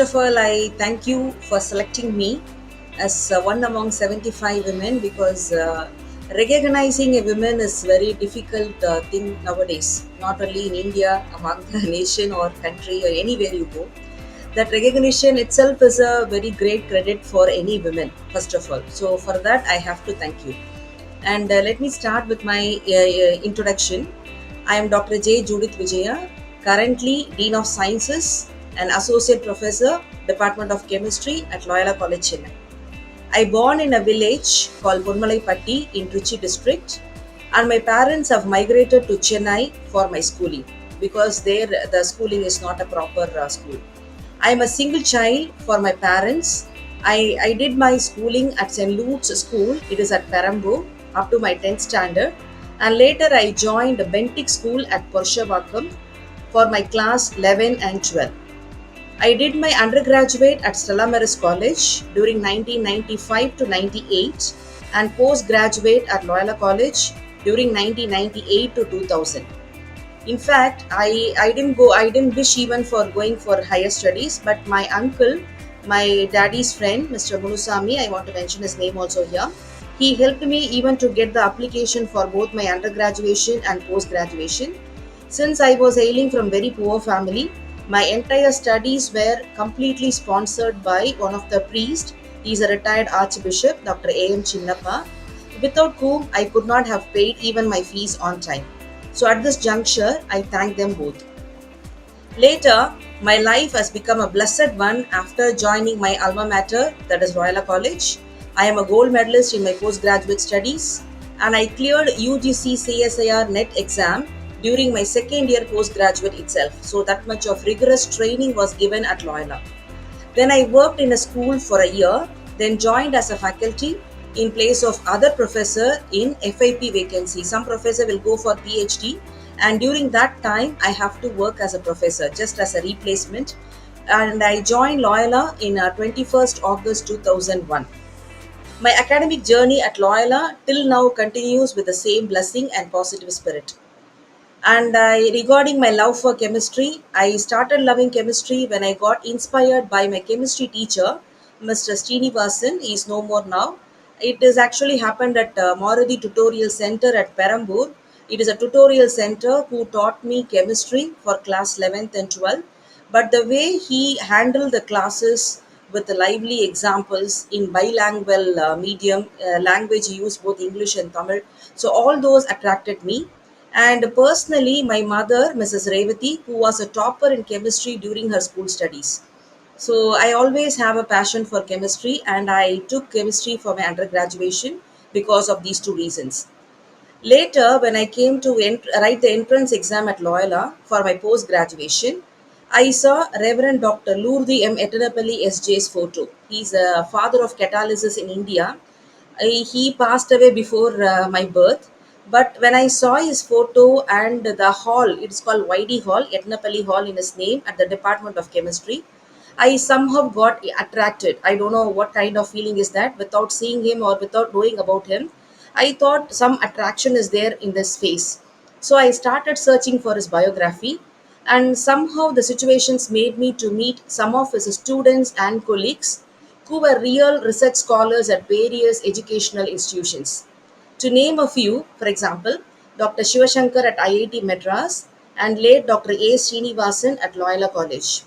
of all, I thank you for selecting me as one among 75 women because recognizing a woman is very difficult thing nowadays, not only in India, among the nation or country or anywhere you go. That recognition itself is a very great credit for any women, first of all. So, for that, I have to thank you. And let me start with my introduction. I am Dr. J. Judith Vijaya, currently Dean of Sciences and Associate Professor, Department of Chemistry at Loyola College, Chennai. I born in a village called Patti in Trichy district, and my parents have migrated to Chennai for my schooling because there the schooling is not a proper school. I am a single child for my parents. I did my schooling at St. Luke's School, it is at Perambur, up to my 10th standard. And later I joined Bentic School at Porshavakkam for my class 11 and 12. I did my undergraduate at Stella Maris College during 1995 to 98 and postgraduate at Loyola College during 1998 to 2000. In fact, I didn't wish even for going for higher studies, but my uncle, my daddy's friend, Mr. Munusami, I want to mention his name also here. He helped me even to get the application for both my undergraduation and post graduation. Since I was hailing from very poor family, my entire studies were completely sponsored by one of the priests. He is a retired archbishop, Dr. A.M. Chinnappa, without whom I could not have paid even my fees on time. So at this juncture, I thank them both. Later, my life has become a blessed one after joining my alma mater, that is Loyola College. I am a gold medalist in my postgraduate studies and I cleared UGC CSIR NET exam during my second year postgraduate itself. So that much of rigorous training was given at Loyola. Then I worked in a school for a year, then joined as a faculty in place of other professor in FIP vacancy. Some professor will go for PhD, and during that time I have to work as a professor just as a replacement. And I joined Loyola in 21st August 2001. My academic journey at Loyola till now continues with the same blessing and positive spirit. And regarding my love for chemistry, I started loving chemistry when I got inspired by my chemistry teacher, Mr. Srinivasan. He is no more now. It is actually happened at Maruti Tutorial Center at Perambur. It is a tutorial center who taught me chemistry for class 11th and 12th. But the way he handled the classes with the lively examples in bilingual medium language, he used both English and Tamil. So all those attracted me. And personally, my mother, Mrs. Revati, who was a topper in chemistry during her school studies. So I always have a passion for chemistry and I took chemistry for my undergraduation because of these two reasons. Later, when I came to write the entrance exam at Loyola for my post graduation, I saw Reverend Dr. Lourdes M. Etanapalli SJ's photo. He's a father of catalysis in India. He passed away before my birth. But when I saw his photo and the hall, it's called YD Hall, Etnapalli Hall in his name at the Department of Chemistry, I somehow got attracted. I don't know what kind of feeling is that. Without seeing him or without knowing about him, I thought some attraction is there in this face. So I started searching for his biography, and somehow the situations made me to meet some of his students and colleagues who were real research scholars at various educational institutions. To name a few, for example, Dr. Shivashankar at IIT Madras and late Dr. A. Srinivasan at Loyola College.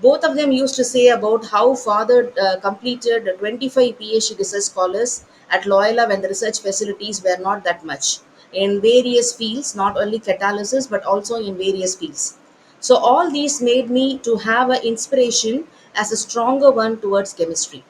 Both of them used to say about how father completed 25 PhD research scholars at Loyola when the research facilities were not that much in various fields, not only catalysis but also in various fields. So all these made me to have an inspiration as a stronger one towards chemistry.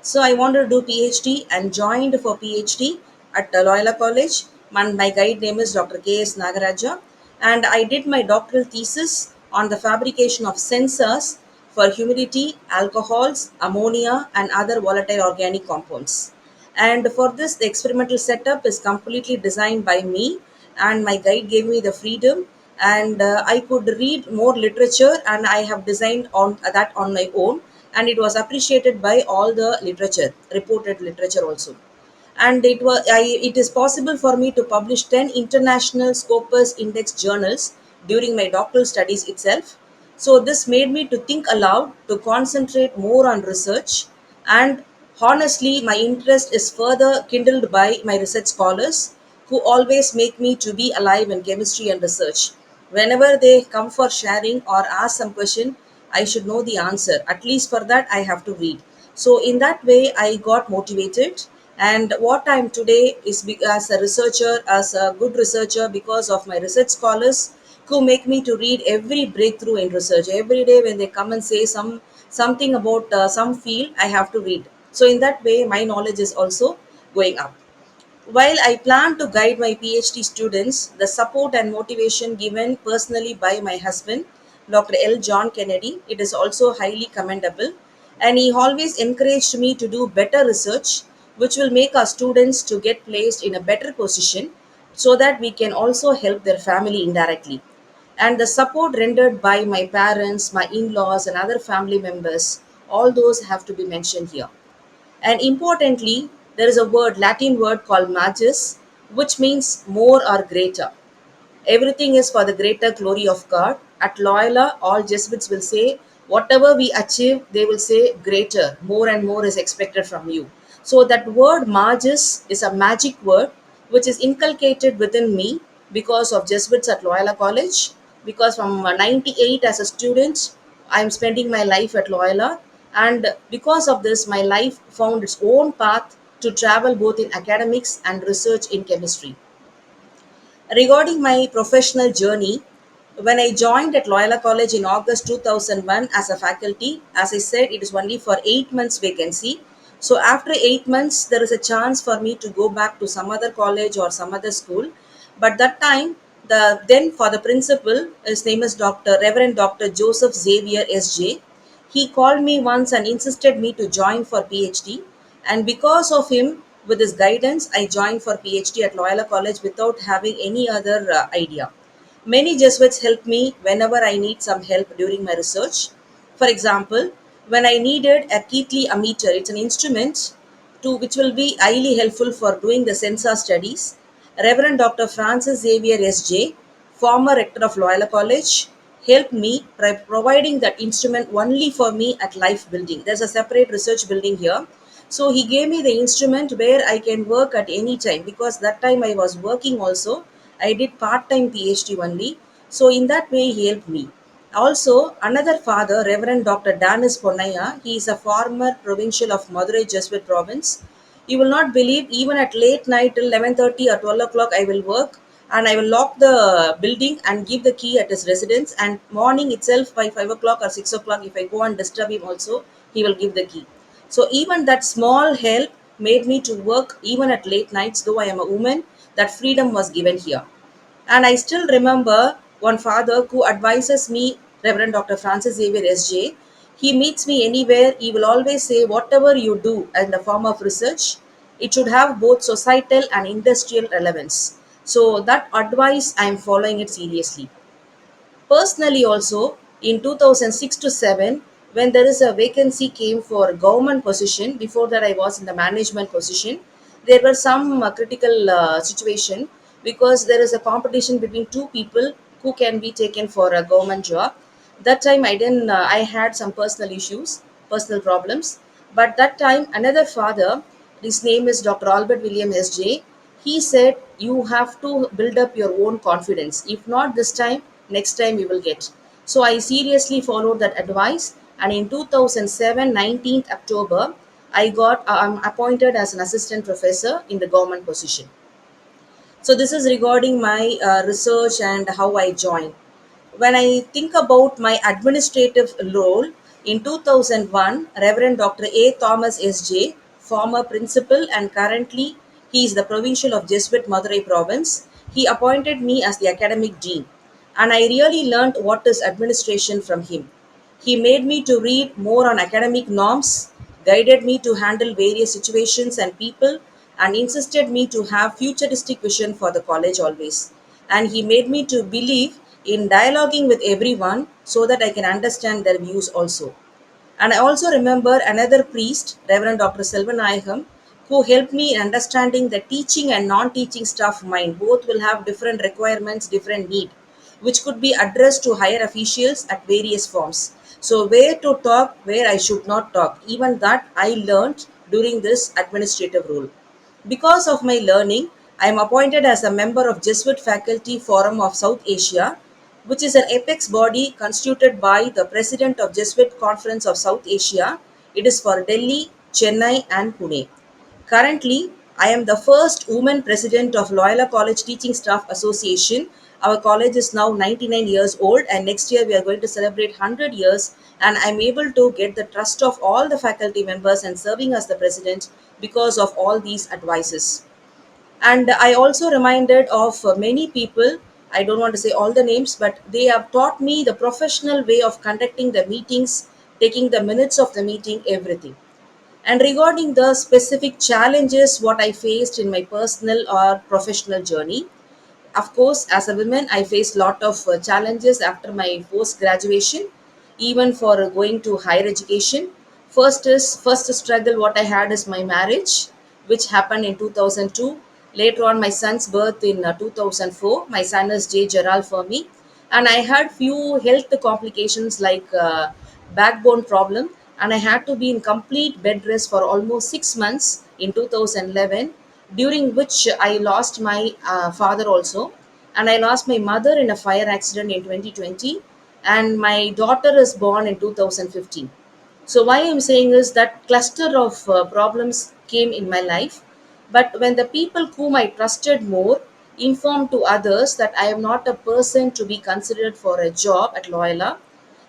So I wanted to do PhD and joined for PhD at Loyola College. My guide name is Dr. K.S. Nagaraja, and I did my doctoral thesis on the fabrication of sensors for humidity, alcohols, ammonia, and other volatile organic compounds. And for this, the experimental setup is completely designed by me, and my guide gave me the freedom. And I could read more literature, and I have designed on that on my own, and it was appreciated by all the literature, reported literature also. And it is possible for me to publish 10 international Scopus Index journals during my doctoral studies itself. So this made me to think aloud, to concentrate more on research, and honestly, my interest is further kindled by my research scholars who always make me to be alive in chemistry and research. Whenever they come for sharing or ask some question, I should know the answer. At least for that, I have to read. So in that way, I got motivated. And what I am today is as a researcher, as a good researcher, because of my research scholars who make me to read every breakthrough in research. Every day when they come and say something about some field, I have to read. So in that way, my knowledge is also going up. While I plan to guide my PhD students, the support and motivation given personally by my husband, Dr. L. John Kennedy, it is also highly commendable. And he always encouraged me to do better research, which will make our students to get placed in a better position so that we can also help their family indirectly. And the support rendered by my parents, my in-laws, and other family members, all those have to be mentioned here. And importantly, there is a word, Latin word called magis, which means more or greater. Everything is for the greater glory of God. At Loyola, all Jesuits will say, whatever we achieve, they will say greater, more and more is expected from you. So that word magis is a magic word which is inculcated within me because of Jesuits at Loyola College. Because from 98 as a student, I am spending my life at Loyola, and because of this, my life found its own path to travel both in academics and research in chemistry. Regarding my professional journey, when I joined at Loyola College in August 2001 as a faculty, as I said, it is only for 8 months vacancy. So after 8 months, there is a chance for me to go back to some other college or some other school. But that time, the then for the principal, his name is Dr. Reverend Dr. Joseph Xavier S.J. He called me once and insisted me to join for PhD. And because of him, with his guidance, I joined for PhD at Loyola College without having any other idea. Many Jesuits help me whenever I need some help during my research. For example, when I needed a Keithley ammeter, it's an instrument to which will be highly helpful for doing the sensor studies. Reverend Dr. Francis Xavier S.J., former rector of Loyola College, helped me by providing that instrument only for me at Life Building. There's a separate research building here. So he gave me the instrument where I can work at any time because that time I was working also. I did part-time PhD only. So in that way he helped me. Also, another father, Reverend Dr. Danis Ponnaya, he is a former provincial of Madurai Jesuit province. You will not believe, even at late night till 11:30 or 12 o'clock, I will work and I will lock the building and give the key at his residence. And morning itself by 5 o'clock or 6 o'clock, if I go and disturb him also, he will give the key. So even that small help made me to work even at late nights, though I am a woman, that freedom was given here. And I still remember one father who advises me, Reverend Dr. Francis Xavier S.J. He meets me anywhere. He will always say, whatever you do in the form of research, it should have both societal and industrial relevance. So that advice, I am following it seriously. Personally also, in 2006 to 7, when there is a vacancy came for government position, before that I was in the management position, there were some critical situation because there is a competition between two people who can be taken for a government job. That time I didn't, I had some personal issues, personal problems. But that time another father, his name is Dr. Albert William S.J., he said, you have to build up your own confidence. If not this time, next time you will get. So I seriously followed that advice. And in 2007, 19th October, I got appointed as an assistant professor in the government position. So this is regarding my research and how I joined. When I think about my administrative role, in 2001, Reverend Dr. A. Thomas S.J., former principal and currently he is the provincial of Jesuit Madurai province, he appointed me as the academic dean. And I really learned what is administration from him. He made me to read more on academic norms, guided me to handle various situations and people, and insisted me to have futuristic vision for the college always. And he made me to believe in dialoguing with everyone so that I can understand their views also. And I also remember another priest, Reverend Dr. Selvanayagam, who helped me in understanding the teaching and non-teaching staff mind. Both will have different requirements, different need. which could be addressed to higher officials at various forms. So, where to talk, where I should not talk, even that I learned during this administrative role. Because of my learning, I am appointed as a member of Jesuit Faculty Forum of South Asia, which is an apex body constituted by the President of Jesuit Conference of South Asia. It is for Delhi, Chennai, and Pune. Currently, I am the first woman president of Loyola College Teaching Staff Association. Our college is now 99 years old, and next year we are going to celebrate 100 years. And I'm able to get the trust of all the faculty members and serving as the president because of all these advices. And I also reminded of many people. I don't want to say all the names, but they have taught me the professional way of conducting the meetings, taking the minutes of the meeting, everything. And regarding the specific challenges what I faced in my personal or professional journey, of course, as a woman, I faced lot of challenges after my post graduation, even for going to higher education. First struggle what I had is my marriage, which happened in 2002. Later on, my son's birth in 2004. My son is J. Gerald for me, and I had few health complications like backbone problem, and I had to be in complete bed rest for almost 6 months in 2011, during which I lost my father also, and I lost my mother in a fire accident in 2020, and my daughter is born in 2015. So why I'm saying is that cluster of problems came in my life, but when the people whom I trusted more informed to others that I am not a person to be considered for a job at Loyola,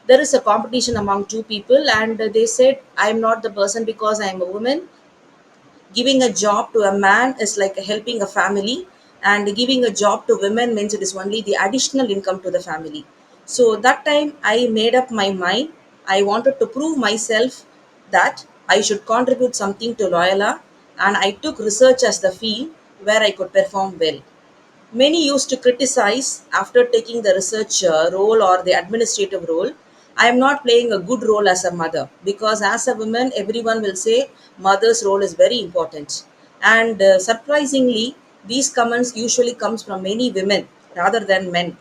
there is a competition among two people, and they said I am not the person because I am a woman. Giving a job to a man is like helping a family, and giving a job to women means it is only the additional income to the family. So that time I made up my mind. I wanted to prove myself that I should contribute something to Loyola, and I took research as the field where I could perform well. Many used to criticize after taking the research role or the administrative role. I am not playing a good role as a mother because, as a woman, everyone will say mother's role is very important. And surprisingly, these comments usually comes from many women rather than men.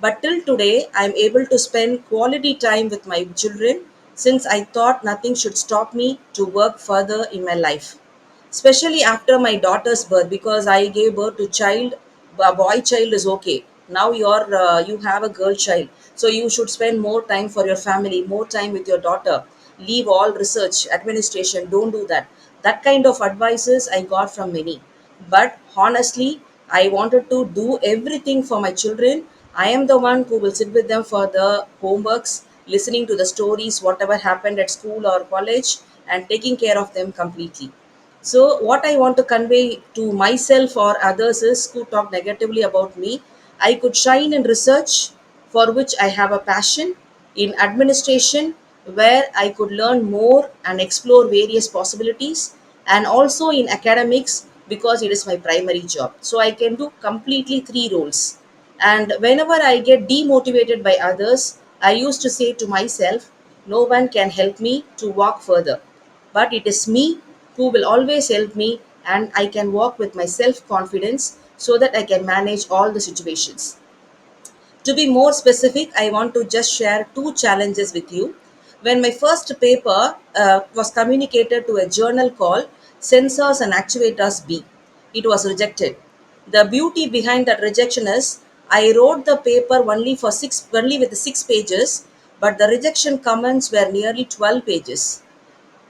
But till today, I am able to spend quality time with my children since I thought nothing should stop me to work further in my life, especially after my daughter's birth, because I gave birth to child. A boy child is okay. Now you have a girl child, so you should spend more time for your family, more time with your daughter. Leave all research administration, don't do that. That kind of advices I got from many. But honestly, I wanted to do everything for my children. I am the one who will sit with them for the homeworks, listening to the stories whatever happened at school or college, and taking care of them completely. So, what I want to convey to myself or others is who talk negatively about me, I could shine in research, for which I have a passion, in administration, where I could learn more and explore various possibilities, and also in academics because it is my primary job. So, I can do completely three roles. And whenever I get demotivated by others, I used to say to myself, no one can help me to walk further, but it is me who will always help me, and I can walk with my self confidence so that I can manage all the situations. To be more specific, I want to just share two challenges with you. When my first paper was communicated to a journal called Sensors and Actuators B, it was rejected. The beauty behind that rejection is I wrote the paper only with 6 pages, but the rejection comments were nearly 12 pages.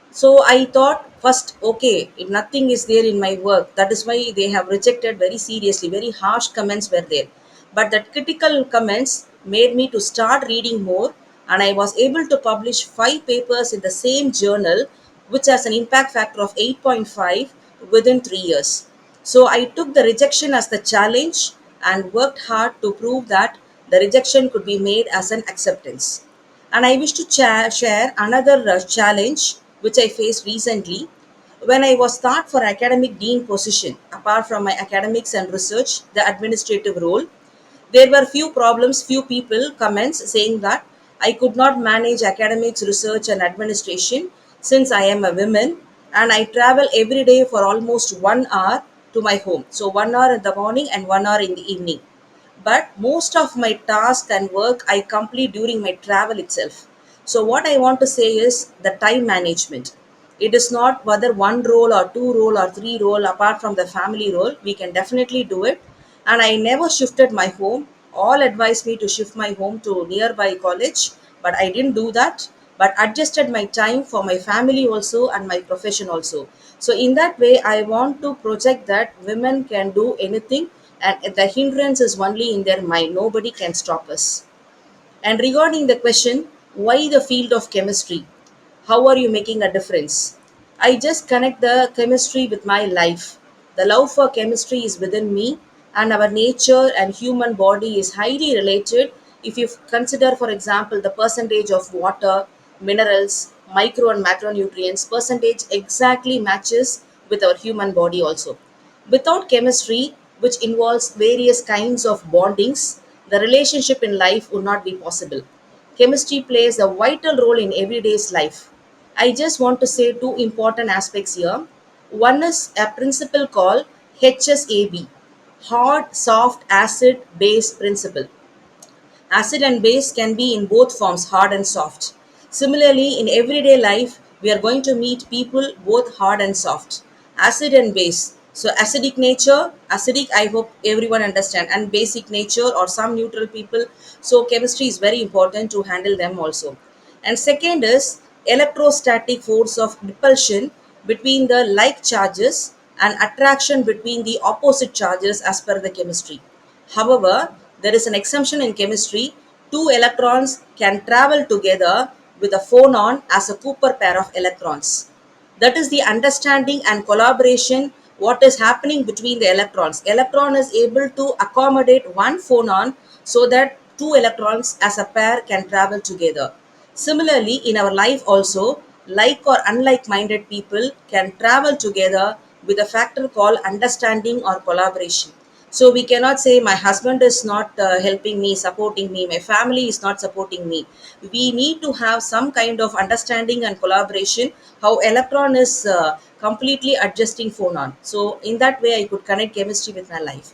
So I thought first, okay, if nothing is there in my work, that is why they have rejected very seriously. Very harsh comments were there. But that critical comments made me to start reading more, and I was able to publish 5 papers in the same journal, which has an impact factor of 8.5 within 3 years. So I took the rejection as the challenge and worked hard to prove that the rejection could be made as an acceptance. And I wish to share another challenge which I faced recently. When I was thought for academic dean position, apart from my academics and research, the administrative role, there were few problems, few people comments saying that I could not manage academics, research, and administration since I am a woman and I travel every day for almost 1 hour to my home. So 1 hour in the morning and 1 hour in the evening. but most of my task and work I complete during my travel itself. So what I want to say is the time management. It is not whether one role or two role or three role apart from the family role. We can definitely do it. And I never shifted my home. All advised me to shift my home to nearby college, but I didn't do that. But adjusted my time for my family also and my profession also. So in that way, I want to project that women can do anything, and the hindrance is only in their mind. Nobody can stop us. And regarding the question, why the field of chemistry? How are you making a difference? I just connect the chemistry with my life. The love for chemistry is within me, and our nature and human body is highly related. If you consider, for example, the percentage of water, minerals, micro and macronutrients, percentage exactly matches with our human body also. Without chemistry, which involves various kinds of bondings, the relationship in life would not be possible. Chemistry plays a vital role in everyday's life. I just want to say two important aspects here. One is a principle called HSAB, hard, soft, acid, base principle. Acid and base can be in both forms, hard and soft. Similarly, in everyday life, we are going to meet people both hard and soft. Acid and base. So acidic nature, acidic I hope everyone understand, and basic nature or some neutral people. So chemistry is very important to handle them also. And second is electrostatic force of repulsion between the like charges and attraction between the opposite charges as per the chemistry. However, there is an exemption in chemistry. Two electrons can travel together with a phonon as a Cooper pair of electrons. That is the understanding and collaboration what is happening between the electrons. Electron is able to accommodate one phonon so that two electrons as a pair can travel together. Similarly, in our life also, like or unlike minded people can travel together with a factor called understanding or collaboration. So we cannot say my husband is not helping me, supporting me, my family is not supporting me. We need to have some kind of understanding and collaboration, how electron is completely adjusting phonon. So in that way I could connect chemistry with my life.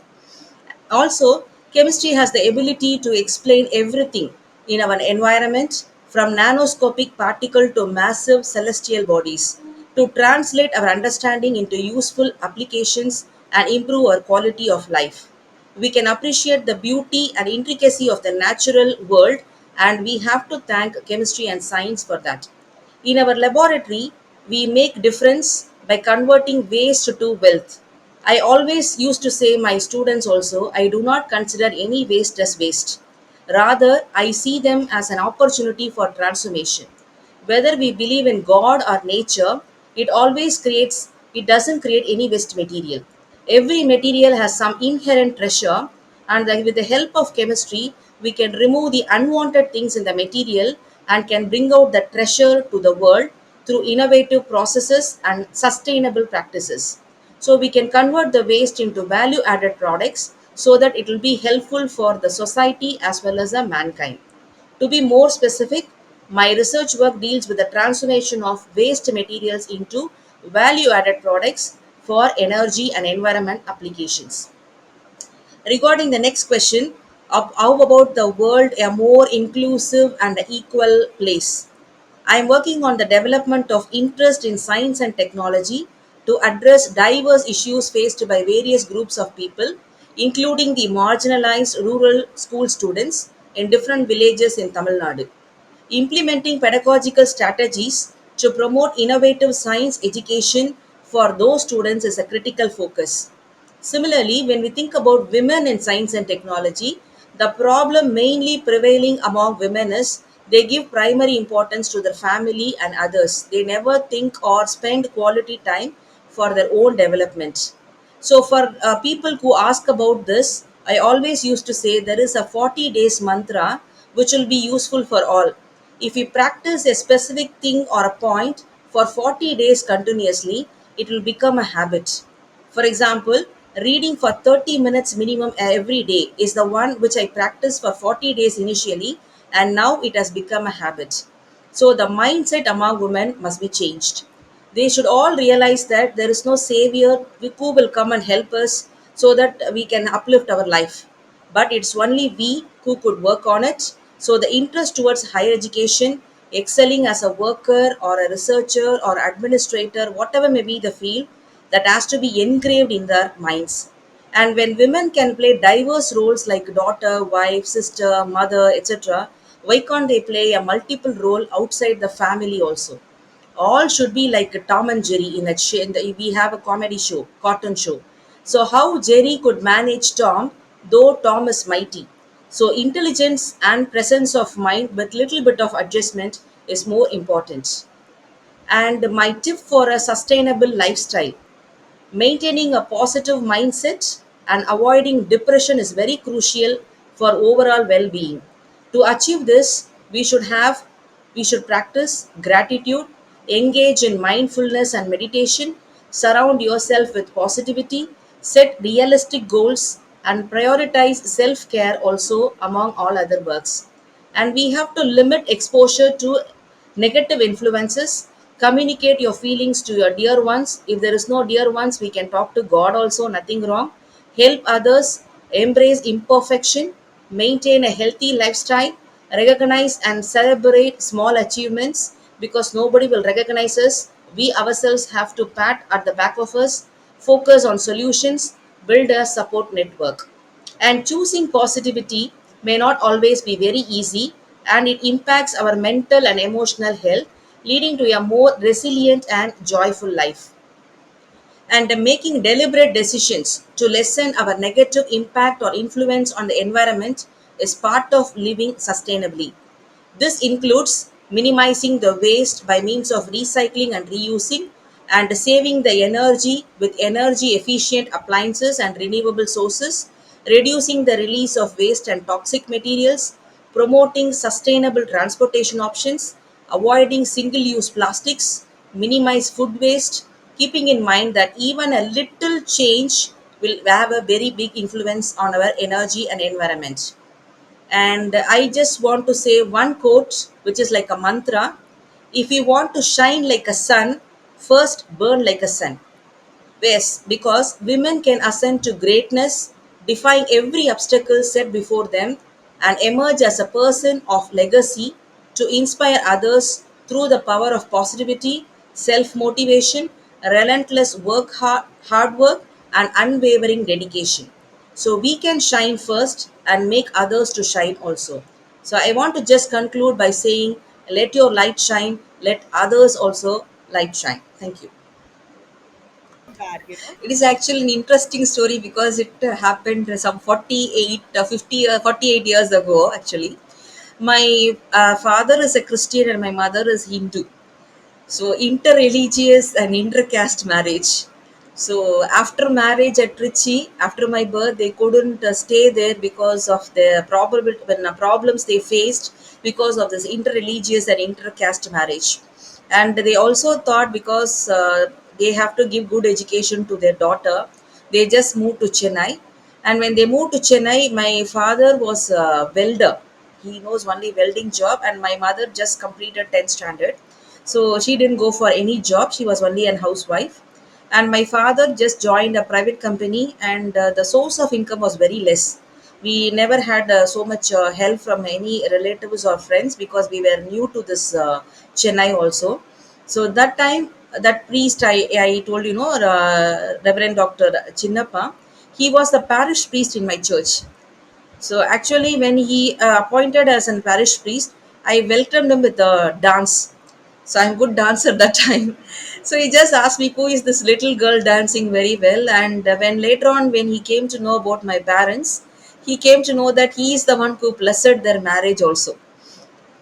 Also, chemistry has the ability to explain everything in our environment, from nanoscopic particle to massive celestial bodies, to translate our understanding into useful applications and improve our quality of life. We can appreciate the beauty and intricacy of the natural world, and we have to thank chemistry and science for that. In our laboratory, we make difference by converting waste to wealth. I always used to say my students also, I do not consider any waste as waste. Rather, I see them as an opportunity for transformation. Whether we believe in God or nature, it doesn't create any waste material. Every material has some inherent treasure, and with the help of chemistry, we can remove the unwanted things in the material and can bring out the treasure to the world through innovative processes and sustainable practices. So we can convert the waste into value added products so that it will be helpful for the society as well as the mankind. To be more specific, my research work deals with the transformation of waste materials into value added products for energy and environment applications. Regarding the next question, how about the world a more inclusive and equal place? I am working on the development of interest in science and technology to address diverse issues faced by various groups of people, including the marginalized rural school students in different villages in Tamil Nadu. Implementing pedagogical strategies to promote innovative science education for those students is a critical focus. Similarly, when we think about women in science and technology, the problem mainly prevailing among women is they give primary importance to their family and others. They never think or spend quality time for their own development. So, for people who ask about this, I always used to say there is a 40 days mantra which will be useful for all. If we practice a specific thing or a point for 40 days continuously, it will become a habit. For example, reading for 30 minutes minimum every day is the one which I practiced for 40 days initially, and now it has become a habit. So, the mindset among women must be changed. They should all realize that there is no savior who will come and help us so that we can uplift our life. but it's only we who could work on it. So the interest towards higher education, excelling as a worker or a researcher or administrator, whatever may be the field, that has to be engraved in their minds. And when women can play diverse roles like daughter, wife, sister, mother, etc., why can't they play a multiple role outside the family also? All should be like Tom and Jerry in a we have a comedy show, cartoon show. So how Jerry could manage Tom, though Tom is mighty. So intelligence and presence of mind with little bit of adjustment is more important. And my tip for a sustainable lifestyle: maintaining a positive mindset and avoiding depression is very crucial for overall well-being. To achieve this, we should practice gratitude, engage in mindfulness and meditation, surround yourself with positivity, set realistic goals, and prioritize self-care also among all other works. And we have to limit exposure to negative influences. Communicate your feelings to your dear ones. If there is no dear ones, we can talk to God also, nothing wrong. Help others, embrace imperfection, maintain a healthy lifestyle, recognize and celebrate small achievements, because nobody will recognize us. We ourselves have to pat at the back of us, focus on solutions, build a support network. And choosing positivity may not always be very easy, and it impacts our mental and emotional health, leading to a more resilient and joyful life. And making deliberate decisions to lessen our negative impact or influence on the environment is part of living sustainably. This includes minimizing the waste by means of recycling and reusing, and saving the energy with energy efficient appliances and renewable sources, reducing the release of waste and toxic materials, promoting sustainable transportation options, avoiding single use plastics, minimize food waste, keeping in mind that even a little change will have a very big influence on our energy and environment. And I just want to say one quote, which is like a mantra: if you want to shine like a sun, first burn like a sun. Yes, because women can ascend to greatness, defying every obstacle set before them, and emerge as a person of legacy to inspire others through the power of positivity, self motivation, relentless hard work, and unwavering dedication. So we can shine first and make others to shine also. So I want to just conclude by saying, let your light shine, let others also light shine. Thank you. It is actually an interesting story because it happened some 48, 50, 48 years ago, actually. My father is a Christian and my mother is Hindu. So interreligious and intercaste marriage. So after marriage at Trichy, after my birth, they couldn't stay there because of the problems they faced because of this interreligious and intercaste marriage. And they also thought, because they have to give good education to their daughter, they just moved to Chennai. And when they moved to Chennai, my father was a welder. He knows only welding job, and my mother just completed 10th standard, so she didn't go for any job. She was only an housewife. And my father just joined a private company, and the source of income was very less. We never had so much help from any relatives or friends because we were new to this Chennai also. So that time, that priest I told you know, Reverend Dr. Chinnappa, he was the parish priest in my church. So actually, when he appointed as a parish priest, I welcomed him with a dance. So I'm good dancer that time. So he just asked me, who is this little girl dancing very well? And when later on, when he came to know about my parents, he came to know that he is the one who blessed their marriage also.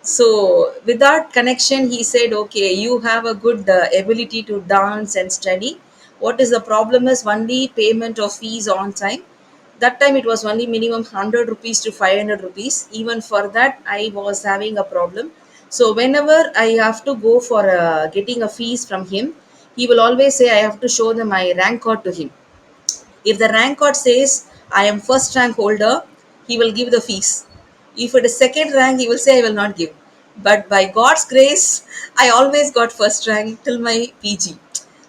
So with that connection, he said, "Okay, you have a good ability to dance and study. What is the problem is only payment of fees on time." That time it was only minimum 100 rupees to 500 rupees. Even for that, I was having a problem. So whenever I have to go for getting a fees from him, he will always say I have to show them my rank card to him. If the rank card says I am first rank holder, he will give the fees. If it is second rank, he will say I will not give. But by God's grace, I always got first rank till my PG.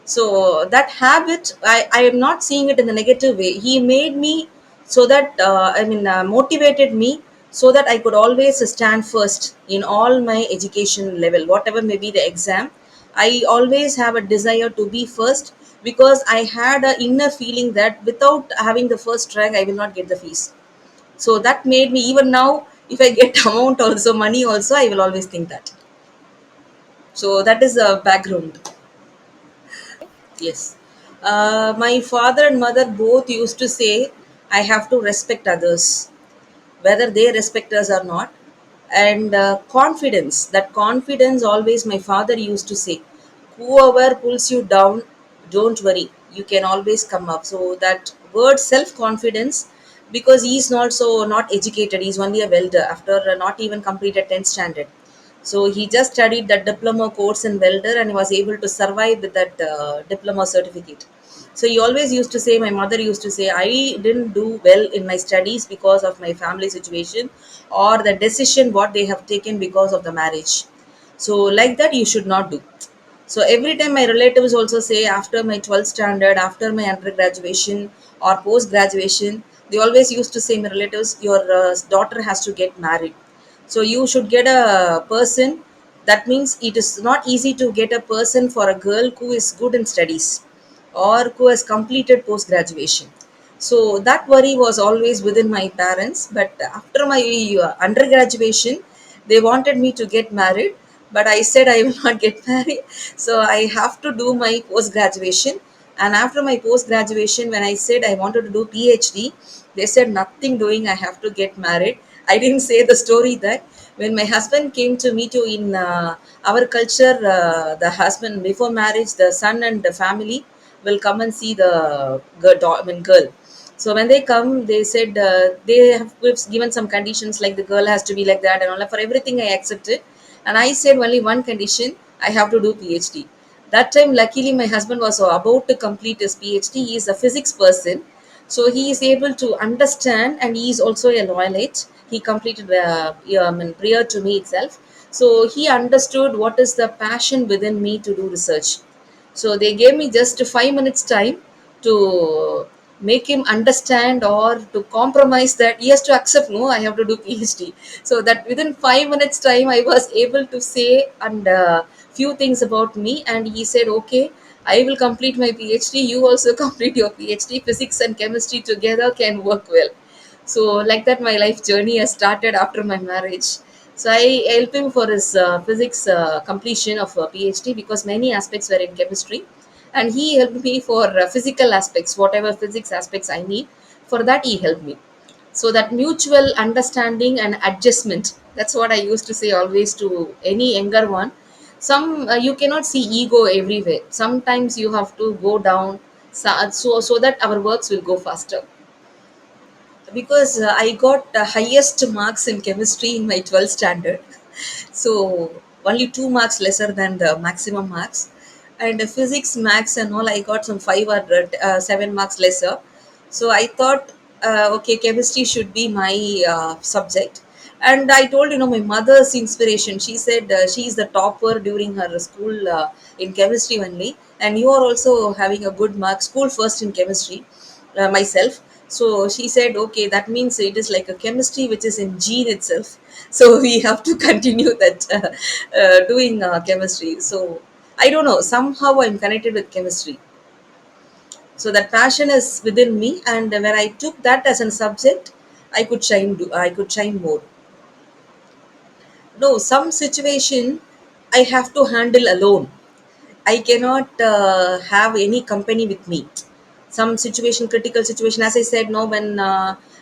So that habit, I am not seeing it in the negative way. He made me so that motivated me, so that I could always stand first in all my education level, whatever may be the exam. I always have a desire to be first, because I had a inner feeling that without having the first rank I will not get the fees. So that made me, even now, if I get amount also, money also, I will always think that. So that is the background. Yes. My father and mother both used to say, I have to respect others, whether they respect us or not. And confidence, that confidence, always my father used to say, whoever pulls you down, don't worry, you can always come up. So that word self confidence, because he's not so not educated, he's only a welder after not even completed 10th standard. So he just studied that diploma course in welder, and he was able to survive with that diploma certificate. So he always used to say, my mother used to say, I didn't do well in my studies because of my family situation, or the decision what they have taken because of the marriage. So like that you should not do. So every time my relatives also say, after my 12th standard, after my undergraduation or post graduation, they always used to say, my relatives, your daughter has to get married. So you should get a person. That means it is not easy to get a person for a girl who is good in studies or who has completed post graduation. So that worry was always within my parents. But after my undergraduation, they wanted me to get married, but I said I will not get married. So I have to do my post graduation. And after my post graduation, when I said I wanted to do PhD, they said nothing doing. I have to get married. I didn't say the story that when my husband came to me to in our culture, the husband before marriage, the son and the family will come and see the girl. So when they come, they said they have given some conditions, like the girl has to be like that and all that. For everything, I accepted, and I said only one condition: I have to do PhD. That time, luckily, my husband was about to complete his PhD. He is a physics person, so he is able to understand, and he is also a loyalite. He completed prior to me itself, so he understood what is the passion within me to do research. So they gave me just 5 minutes time to make him understand, or to compromise that he has to accept, no, I have to do PhD. So that within 5 minutes time, I was able to say and few things about me, and he said, okay, I will complete my PhD. You also complete your PhD. Physics and chemistry together can work well. So like that, my life journey has started after my marriage. So I helped him for his physics completion of PhD, because many aspects were in chemistry, and he helped me for physical aspects, whatever physics aspects I need. For that, he helped me. So that mutual understanding and adjustment, that's what I used to say always to any younger one. Some you cannot see ego everywhere. Sometimes you have to go down, so that our works will go faster. Because I got the highest marks in chemistry in my 12th standard. So only 2 marks lesser than the maximum marks. And the physics, max, and all, I got some 5 or 7 marks lesser. So I thought, okay, chemistry should be my subject. And I told, my mother's inspiration. She said she is the topper during her school in chemistry only. And you are also having a good mark, school first in chemistry, myself. So she said, okay, that means it is like a chemistry which is in gene itself. So we have to continue that doing chemistry. So I don't know, somehow I'm connected with chemistry. So that passion is within me, and when I took that as a subject, I could shine more. No, some situation I have to handle alone. I cannot have any company with me. Some situation, critical situation, as I said, no, when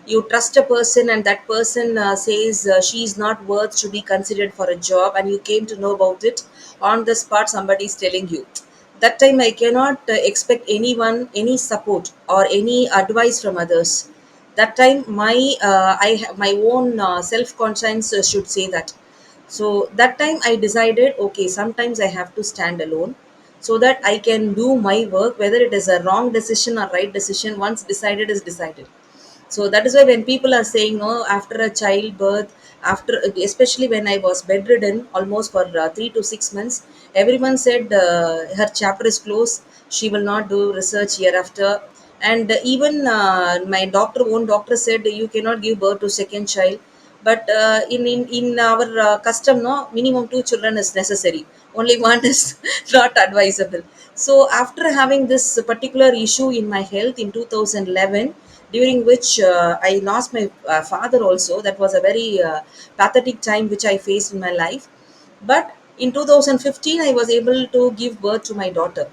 you trust a person and that person says she is not worth to be considered for a job, and you came to know about it on the spot, somebody is telling you. That time I cannot expect anyone, any support or any advice from others. That time I have my own self conscience should say that. So that time I decided, okay, sometimes I have to stand alone, so that I can do my work, whether it is a wrong decision or right decision. Once decided is decided. So that is why when people are saying, no, after a childbirth, after, especially when I was bedridden almost for 3 to 6 months, everyone said her chapter is closed. She will not do research hereafter. And even my own doctor said you cannot give birth to second child, but in our custom, no, minimum two children is necessary, only one is not advisable. So after having this particular issue in my health in 2011, during which I lost my father also, that was a very pathetic time which I faced in my life. But in 2015 I was able to give birth to my daughter.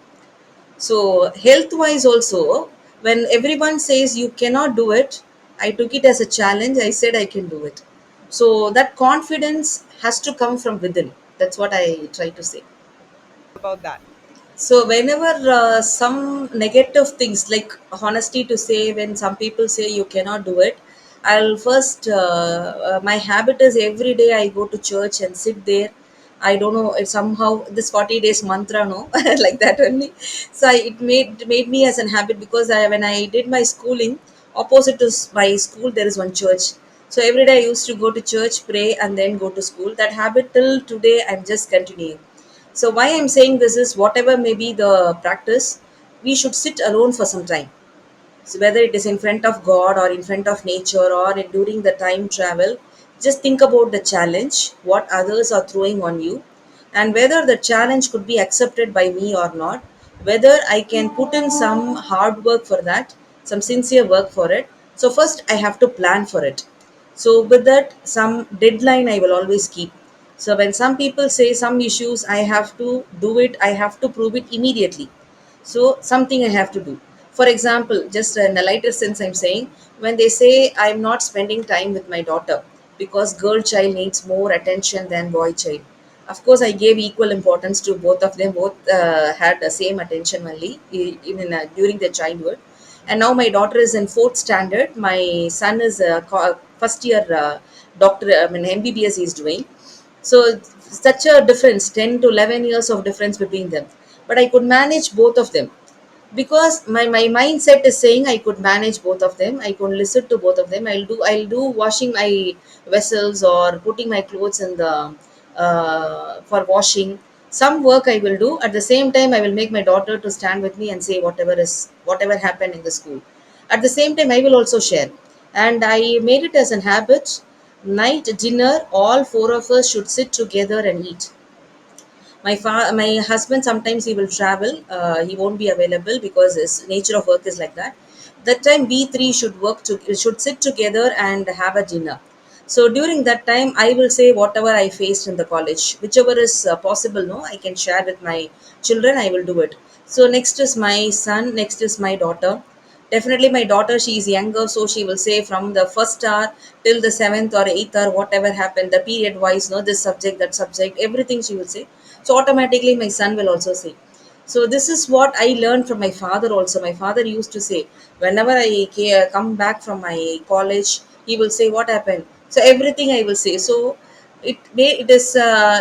So, health wise, also, when everyone says you cannot do it, I took it as a challenge. I said I can do it. So, that confidence has to come from within. That's what I try to say. about that. So whenever some negative things, like honesty to say, when some people say you cannot do it, I'll first my habit is every day I go to church and sit there. I don't know if somehow this 40 days mantra, no, like that only. So it made me as an habit, because when I did my schooling, opposite to my school there is one church. So every day I used to go to church, pray, and then go to school. That habit till today I'm just continuing. So why I'm saying this is, whatever may be the practice, we should sit alone for some time. So whether it is in front of God or in front of nature or during the time travel, just think about the challenge, what others are throwing on you, and whether the challenge could be accepted by me or not, whether I can put in some hard work for that, some sincere work for it. So first I have to plan for it. So with that, some deadline I will always keep. So when some people say some issues, I have to do it, I have to prove it immediately. So something I have to do. For example, just in a lighter sense, I'm saying, when they say I'm not spending time with my daughter because girl child needs more attention than boy child. Of course, I gave equal importance to both of them. Both had the same attention only, even during their childhood. And now my daughter is in fourth standard. My son is first year doctor. I mean MBBS he is doing. So such a difference, 10 to 11 years of difference between them. But I could manage both of them, because my mindset is saying I could manage both of them. I could listen to both of them. I'll do washing my vessels or putting my clothes in the for washing. Some work I will do. At the same time, I will make my daughter to stand with me and say whatever happened in the school. At the same time, I will also share. And I made it as an habit. Night dinner, all four of us should sit together and eat. My husband, sometimes he will travel, he won't be available because his nature of work is like that. That time we three should sit together and have a dinner. So during that time I will say whatever I faced in the college, whichever is possible, no, I can share with my children, I will do it. So next is my son, next is my daughter. Definitely, my daughter, she is younger, so she will say from the first hour till the seventh or eighth hour, whatever happened, the period wise, no, this subject, that subject, everything she will say. So automatically, my son will also say. So this is what I learned from my father also. My father used to say, whenever I come back from my college, he will say, "What happened?" So everything I will say. So it is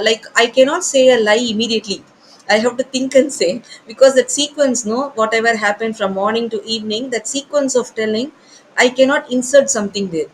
like I cannot say a lie immediately. I have to think and say, because that sequence, no, whatever happened from morning to evening, that sequence of telling, I cannot insert something there,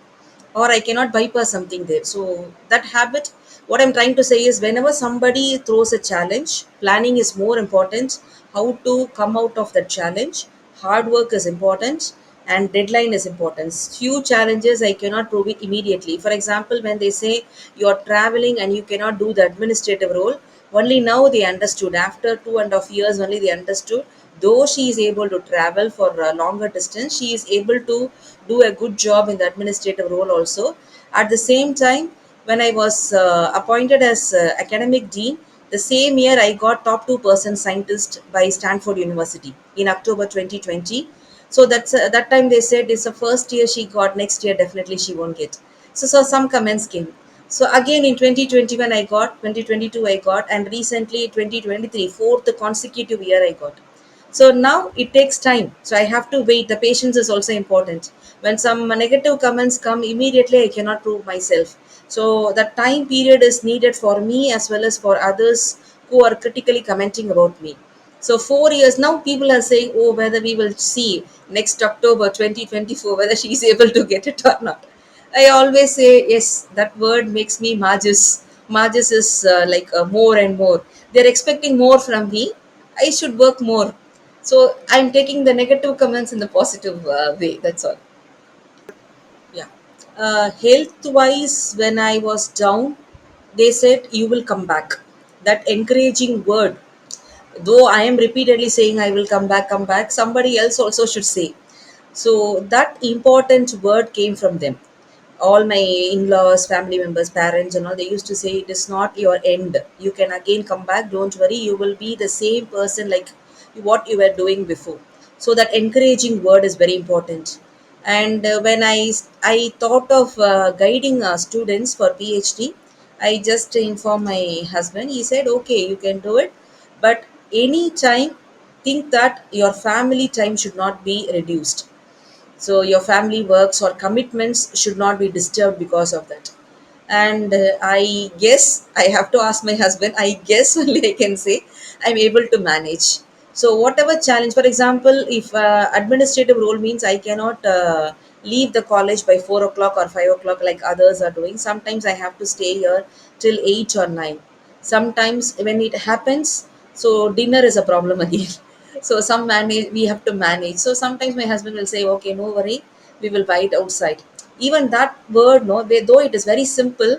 or I cannot bypass something there. So that habit, what I'm trying to say is, whenever somebody throws a challenge, planning is more important. How to come out of that challenge, hard work is important, and deadline is important. Few challenges I cannot prove it immediately. For example, when they say you're traveling and you cannot do the administrative role, only now they understood. After 2.5 years, only they understood. Though she is able to travel for a longer distance, she is able to do a good job in the administrative role also. At the same time, when I was appointed as academic dean, the same year I got top 2% scientist by Stanford University in October 2020. So that time they said it's the first year she got, next year definitely she won't get. So some comments came. So again in 2021 I got, 2022 I got, and recently 2023, fourth consecutive year I got. So now it takes time. So I have to wait. The patience is also important. When some negative comments come, immediately I cannot prove myself. So the time period is needed for me as well as for others who are critically commenting about me. So 4 years now, people are saying, "Oh, whether we will see next October 2024 whether she is able to get it or not." I always say yes. That word makes me Magus. Magus is like more and more. They're expecting more from me. I should work more. So I'm taking the negative comments in the positive way, that's all. Yeah. Health wise, when I was down, they said you will come back. That encouraging word, though I am repeatedly saying I will come back, somebody else also should say. So that important word came from them. All my in-laws, family members, parents, and all, they used to say it is not your end. You can again come back. Don't worry. You will be the same person like what you were doing before. So that encouraging word is very important. And when I thought of guiding students for PhD, I just informed my husband. He said, "Okay, you can do it, but any time think that your family time should not be reduced, so your family works or commitments should not be disturbed because of that." And I guess I have to ask my husband. I guess only I can say I'm able to manage. So whatever challenge, for example, if administrative role means I cannot leave the college by 4 o'clock or 5 o'clock like others are doing, sometimes I have to stay here till 8 or 9. Sometimes when it happens, so dinner is a problem again. So some manage, we have to manage. So sometimes my husband will say, "Okay, no worry, we will buy it outside." Even that word, no, though it is very simple,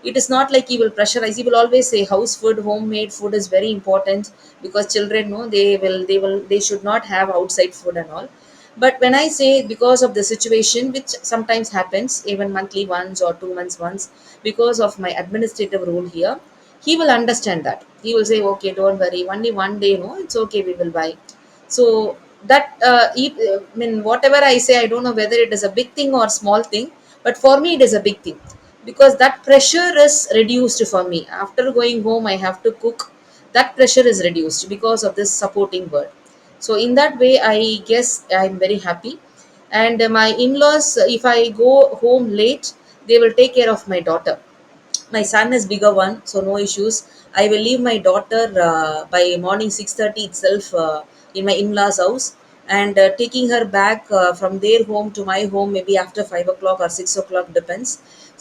it is not like he will pressurize. He will always say house food, homemade food is very important, because children know they should not have outside food and all. But when I say because of the situation, which sometimes happens even monthly once or 2 months once, because of my administrative role here, he will understand that. He will say, "Okay, don't worry, only one day, no, it's okay, we will buy." So that I mean, whatever I say, I don't know whether it is a big thing or small thing, but for me it is a big thing, because that pressure is reduced for me. After going home, I have to cook. That pressure is reduced because of this supporting word. So in that way, I guess I'm very happy. And my in-laws, if I go home late, they will take care of my daughter. My son is bigger one, so no issues. I will leave my daughter by morning 6:30 itself in my in-laws house, and taking her back from their home to my home maybe after 5 o'clock or 6 o'clock, depends.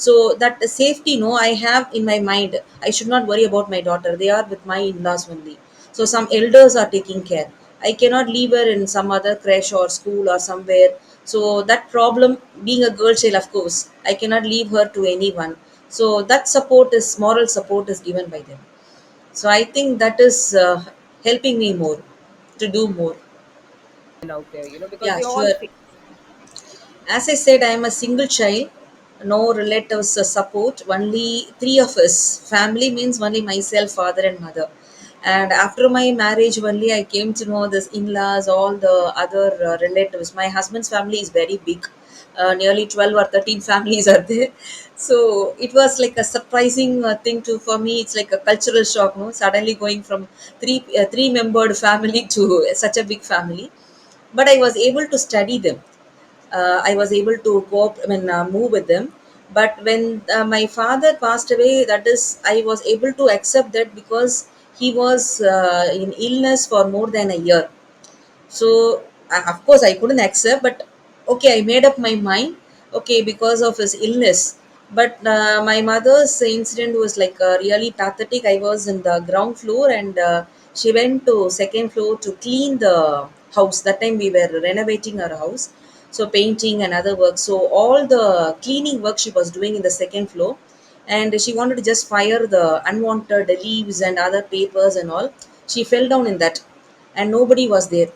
So that the safety, no, I have in my mind, I should not worry about my daughter. They are with my in-laws only. So some elders are taking care. I cannot leave her in some other creche or school or somewhere. So that problem, being a girl child, of course I cannot leave her to anyone. So that support is, moral support is given by them. So I think that is helping me more to do more. out there, because Yeah, we all sure. face. As I said, I am a single child, no relatives support, only three of us. Family means only myself, father, and mother. And after my marriage, only I came to know this in laws, all the other relatives. My husband's family is very big, nearly 12 or 13 families are there. So it was like a surprising thing to for me. It's like a cultural shock, no? Suddenly going from three membered family to such a big family. But I was able to study them. I was able to cope, move with them. But when my father passed away, that is, I was able to accept that, because he was in illness for more than a year. So of course I couldn't accept, but okay, I made up my mind. Okay, because of his illness. But my mother's incident was like really pathetic. I was in the ground floor, and she went to second floor to clean the house. That time we were renovating our house, so painting and other work. So all the cleaning work she was doing in the second floor, and she wanted to just fire the unwanted leaves and other papers and all. She fell down in that, and nobody was there.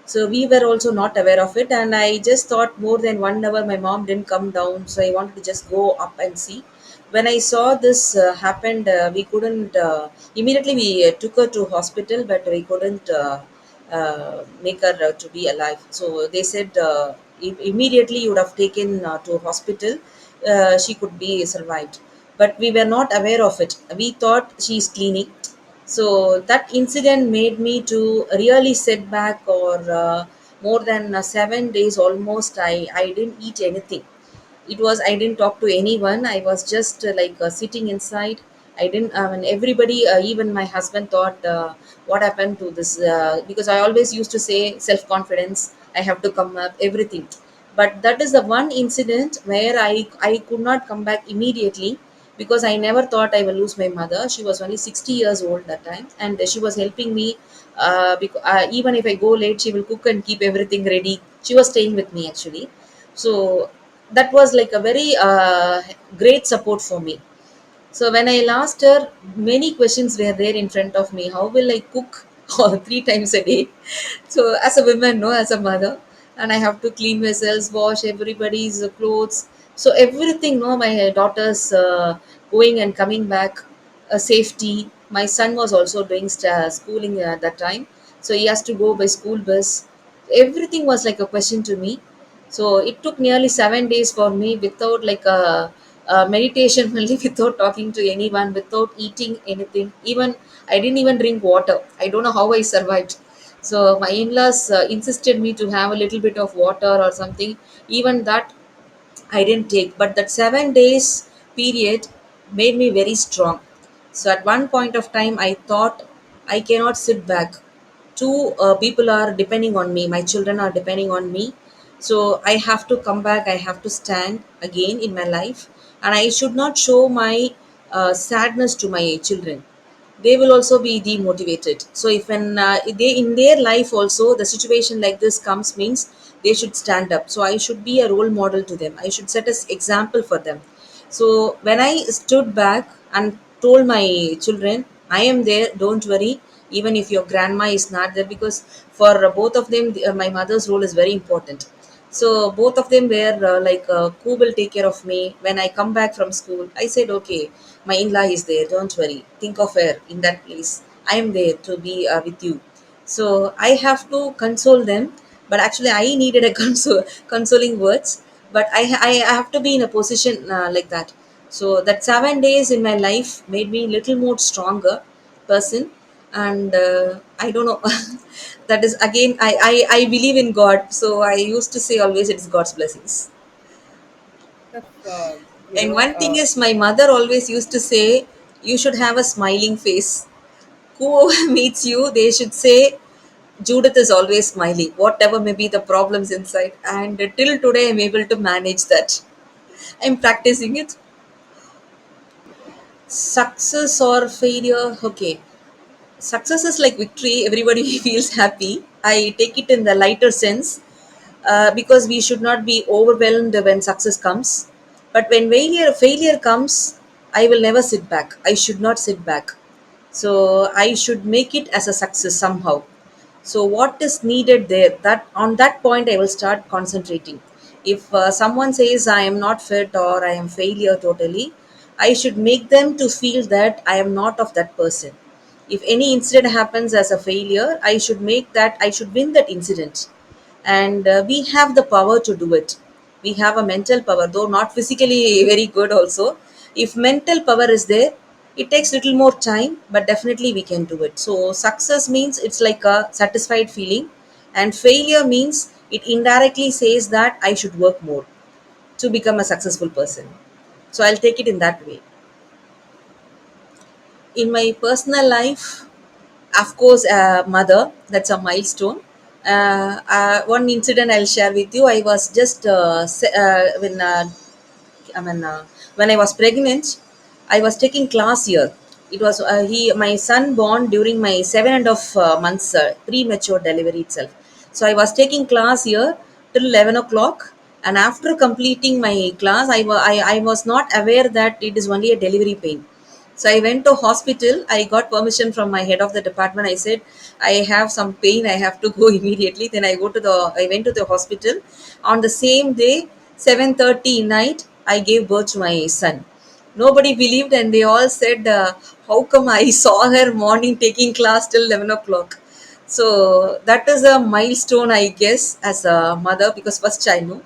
So we were also not aware of it, and I just thought more than 1 hour my mom didn't come down, so I wanted to just go up and see. When I saw this happened, we couldn't immediately we took her to hospital, but we couldn't make her to be alive. So they said immediately you would have taken to hospital, she could be survived. But we were not aware of it. We thought she's cleaning. So that incident made me to really set back, or more than 7 days almost, I didn't eat anything. It was, I didn't talk to anyone. I was just sitting inside. I didn't, I mean, everybody, even my husband thought, what happened to this, because I always used to say self confidence, I have to come up everything. But that is the one incident where I could not come back immediately, because I never thought I will lose my mother. She was only 60 years old that time, and she was helping me. Even if I go late, she will cook and keep everything ready. She was staying with me actually, so that was like a very great support for me. So when I lost her, many questions were there in front of me. How will I cook three times a day? So as a woman, no, as a mother, and I have to clean myself, wash everybody's clothes. So everything, no, my daughter's going and coming back, safety. My son was also doing schooling at that time, so he has to go by school bus. Everything was like a question to me. So it took nearly 7 days for me without like a meditation only, without talking to anyone, without eating anything. Even I didn't even drink water. I don't know how I survived. So my in-laws insisted me to have a little bit of water or something. Even that I didn't take, but that 7 days period made me very strong. So at one point of time, I thought I cannot sit back. Two people are depending on me. My children are depending on me. So I have to come back. I have to stand again in my life, and I should not show my sadness to my children. They will also be demotivated. So if when they in their life also the situation like this comes, means they should stand up. So I should be a role model to them. I should set as example for them. So when I stood back and told my children, I am there, don't worry, even if your grandma is not there, because for both of them, my mother's role is very important. So both of them were who will take care of me when I come back from school? I said, okay, my in-law is there. Don't worry. Think of her in that place. I am there to be with you. So I have to console them, but actually I needed a consoling words. But I have to be in a position like that. So that 7 days in my life made me little more stronger person. And I don't know. That is again, I believe in God, so I used to say always it's God's blessings. of you And know one thing is, my mother always used to say, you should have a smiling face. Whoever meets you, they should say, Judith is always smiling, whatever may be the problems inside. And till today, I'm able to manage that. I'm practicing it. Success or failure, okay. Success is like victory, everybody feels happy. I take it in the lighter sense, because we should not be overwhelmed when success comes. But when failure comes, I will never sit back. I should not sit back. So I should make it as a success somehow. So what is needed there? That on that point I will start concentrating. If someone says I am not fit or I am failure totally, I should make them to feel that I am not of that person. If any incident happens as a failure, I should win that incident. And we have the power to do it. We have a mental power, though not physically very good also. If mental power is there, it takes little more time, but definitely we can do it. So success means it's like a satisfied feeling, and failure means it indirectly says that I should work more to become a successful person. So I'll take it in that way. In my personal life, of course, mother, that's a milestone. One incident I'll share with you. I was just I mean, when I was pregnant, I was taking class here. It was my son born during my 7.5 months premature delivery itself. So I was taking class here till 11 o'clock, and after completing my class, I was not aware that it is only a delivery pain. So I went to hospital. I got permission from my head of the department. I said, I have some pain. I have to go immediately. Then I went to the hospital. On the same day, 7:30 night, I gave birth to my son. Nobody believed, and they all said, how come I saw her morning taking class till 11 o'clock? So that is a milestone, I guess, as a mother, because first child, no.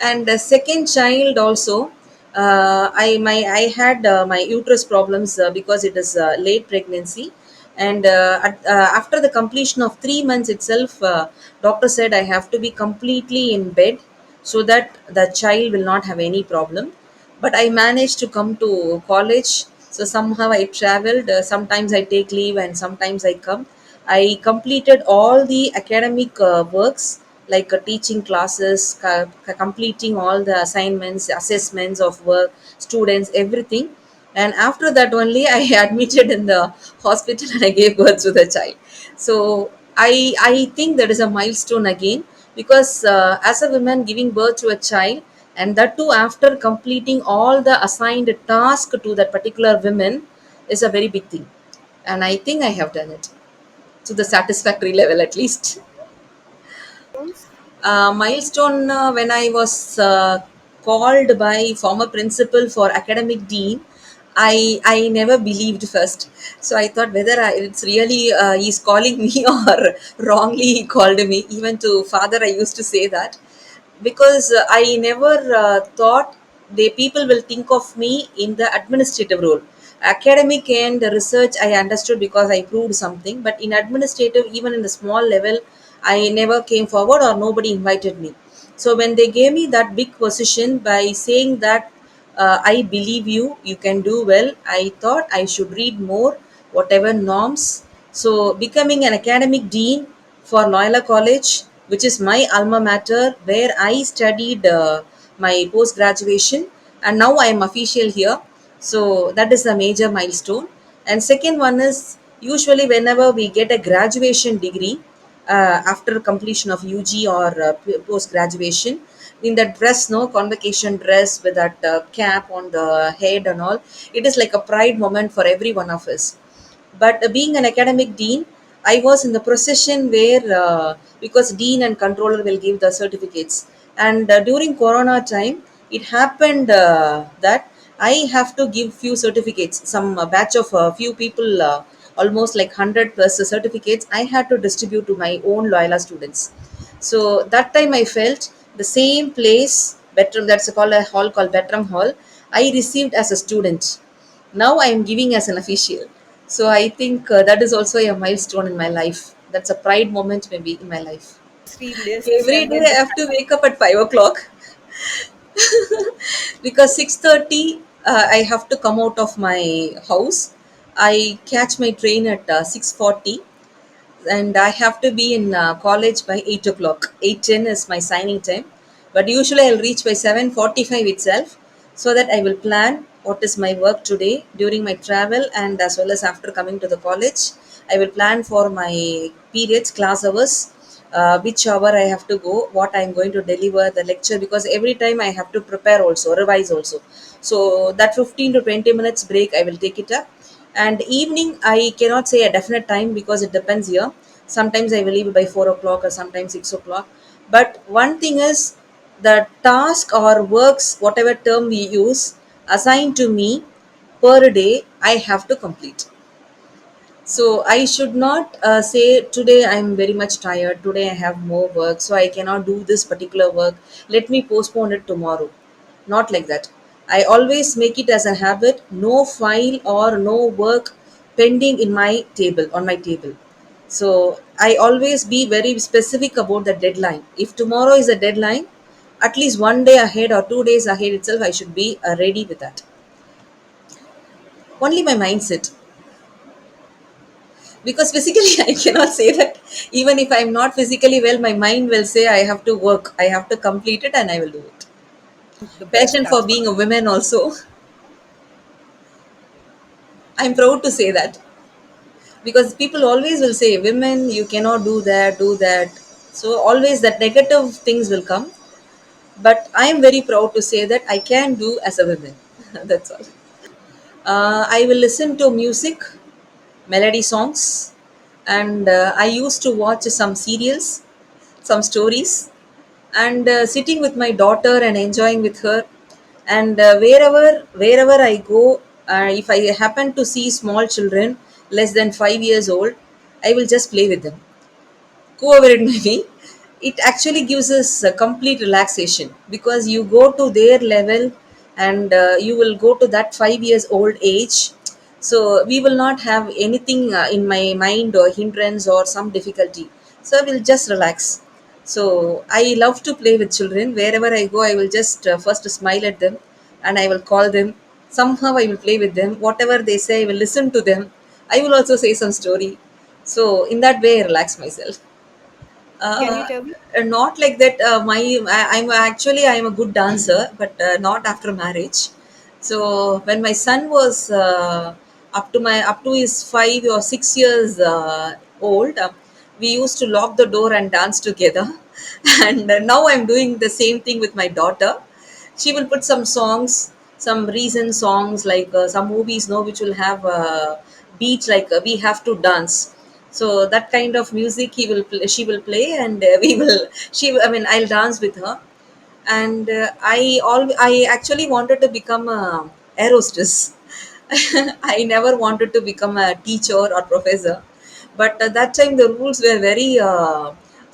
And the second child also, I had my uterus problems because it is late pregnancy, and after the completion of 3 months itself, doctor said I have to be completely in bed so that the child will not have any problem. But I managed to come to college. So somehow I traveled. Sometimes I take leave and sometimes I come. I completed all the academic works, like teaching classes, completing all the assignments, assessments of work, students, everything. and after that only I admitted in the hospital and I gave birth to the child. So I think that is a milestone again, because as a woman giving birth to a child, and that too after completing all the assigned task to that particular woman, is a very big thing, and I think I have done it to the satisfactory level at least. Stones? Milestone, when I was called by former principal for academic dean, I never believed first. So I thought whether it's really he's calling me or wrongly he called me. Even to father, I used to say that, because I never thought the people will think of me in the administrative role. Academic and research, I understood because I proved something, but in administrative, even in the small level, I never came forward or nobody invited me. So when they gave me that big position by saying that I believe you, you can do well, I thought I should read more, whatever norms. So becoming an academic dean for Loyola College, which is my alma mater, where I studied my post graduation, and now I am official here. So that is a major milestone. And second one is, usually whenever we get a graduation degree after completion of UG or post graduation, in that dress, no convocation dress with that cap on the head and all, it is like a pride moment for every one of us. But being an academic dean, I was in the procession where, because dean and controller will give the certificates. And during Corona time, it happened that I have to give few certificates, some batch of few people, almost like 100 plus certificates, I had to distribute to my own Loyola students. So that time I felt the same place, Betram, that's called a hall called Betram Hall, I received as a student. Now I am giving as an official. So I think that is also a milestone in my life. That's a pride moment maybe in my life. Three lists Every and day then I have to wake up at 5 o'clock because 6:30 I have to come out of my house. I catch my train at 6:40, and I have to be in college by 8 o'clock. 8:10 is my signing time, but usually I'll reach by 7:45 itself, so that I will plan what is my work today during my travel and as well as after coming to the college. I will plan for my periods, class hours, which hour I have to go, what I am going to deliver the lecture, because every time I have to prepare also, revise also. So that 15 to 20 minutes break I will take it up. And evening I cannot say a definite time because it depends here. Sometimes I will leave by 4 o'clock or sometimes 6 o'clock. But one thing is, the task or works, whatever term we use, assigned to me per day, I have to complete. So I should not say today I'm very much tired. Today I have more work, so I cannot do this particular work. Let me postpone it tomorrow. Not like that. I always make it as a habit. No file or no work pending in my table on my table. So I always be very specific about the deadline. If tomorrow is a deadline, at least one day ahead or 2 days ahead itself, I should be ready with that. Only my mindset, because physically I cannot say that. Even if I'm not physically well, my mind will say I have to work, I have to complete it, and I will do it. the best Passion for actually. being a woman also. I'm proud to say that, because people always will say women you cannot do that. So always that negative things will come, but I am very proud to say that I can do as a woman. That's all. I will listen to music, melody songs, and I used to watch some serials, some stories, and sitting with my daughter and enjoying with her. And wherever I go, if I happen to see small children less than 5 years old, I will just play with them, whoever it may be. It actually gives us a complete relaxation, because you go to their level, and you will go to that 5 years old age. So we will not have anything in my mind or hindrance or some difficulty. So we'll just relax. So I love to play with children. Wherever I go, I will just first smile at them, and I will call them. Somehow I will play with them. Whatever they say, I will listen to them. I will also say some story. So in that way, I relax myself. Can you Uh, tell me? Not like that. I'm a good dancer, but not after marriage. So when my son was up to his 5 or 6 years old, we used to lock the door and dance together. And now I'm doing the same thing with my daughter. She will put some songs, some recent songs, like some movies, no, which will have beats like we have to dance. So that kind of music she will play, and we will she I mean, I'll dance with her. And I actually wanted to become a air hostess. I never wanted to become a teacher or professor, but at that time the rules were very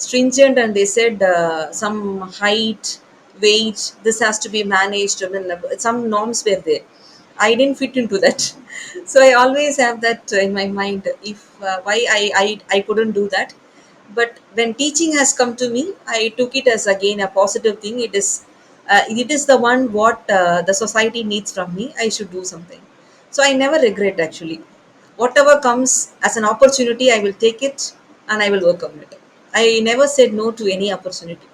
stringent, and they said some height, weight, this has to be managed. I mean, some norms were there. I didn't fit into that. So I always have that in my mind. If why I couldn't do that. But when teaching has come to me, I took it as again a positive thing. It is the one what the society needs from me. I should do something. So I never regret, actually. Whatever comes as an opportunity, I will take it and I will work on it. I never said no to any opportunity.